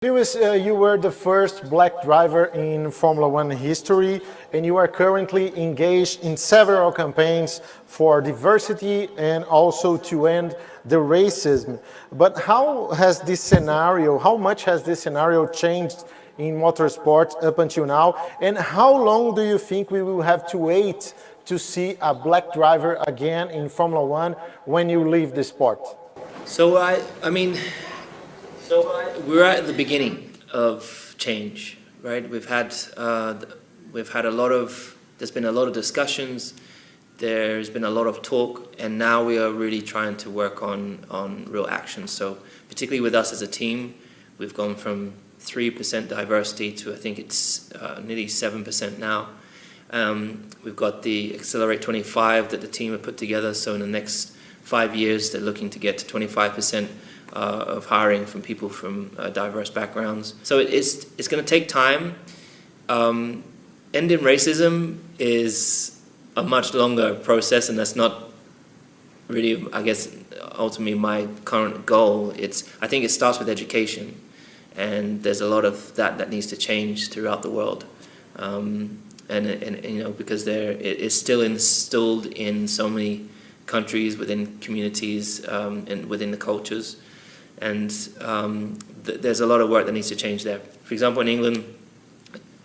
Lewis, you were the first black driver in Formula One history, and you are currently engaged in several campaigns for diversity and also to end the racism. But how much has this scenario changed in motorsport up until now? And how long do you think we will have to wait to see a black driver again in Formula One when you leave the sport? So we're at the beginning of change, right? There's been a lot of discussions, there's been a lot of talk, and now we are really trying to work on real action. So particularly with us as a team, we've gone from 3% diversity to I think it's nearly 7% now. We've got the Accelerate 25 that the team have put together, so in the next 5 years they're looking to get to 25% of hiring from people from diverse backgrounds. So it's going to take time. Ending racism is a much longer process, and that's not really, I guess, ultimately my current goal. I think it starts with education, and there's a lot of that needs to change throughout the world. And you know, because it is still instilled in so many countries, within communities, and within the cultures. And there's a lot of work that needs to change there. For example, in England,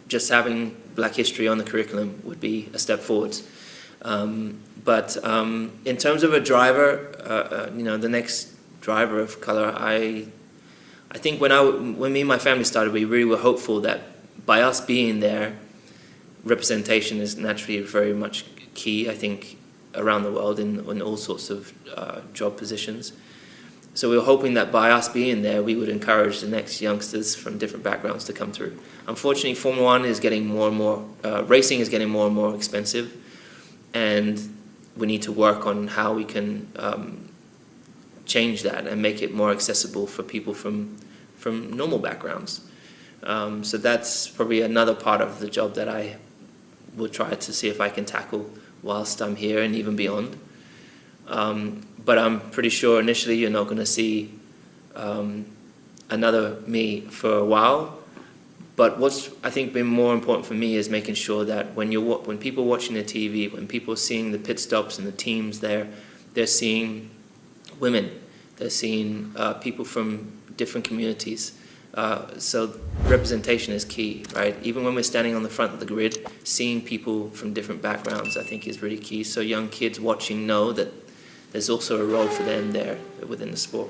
just having Black history on the curriculum would be a step forward. But in terms of a driver, you know, the next driver of color, I think when me and my family started, we really were hopeful that by us being there, representation is naturally very much key, I think, around the world in all sorts of job positions. So we were hoping that by us being there, we would encourage the next youngsters from different backgrounds to come through. Unfortunately, Formula One is getting more and more, racing is getting more and more expensive, and we need to work on how we can change that and make it more accessible for people from normal backgrounds. So that's probably another part of the job that I will try to see if I can tackle whilst I'm here and even beyond. But I'm pretty sure initially you're not going to see another me for a while. But what's I think been more important for me is making sure that when people are watching the TV, when people are seeing the pit stops and the teams there, they're seeing women, they're seeing people from different communities. So representation is key, right? Even when we're standing on the front of the grid, seeing people from different backgrounds I think is really key. So young kids watching know that there's also a role for them there within the sport.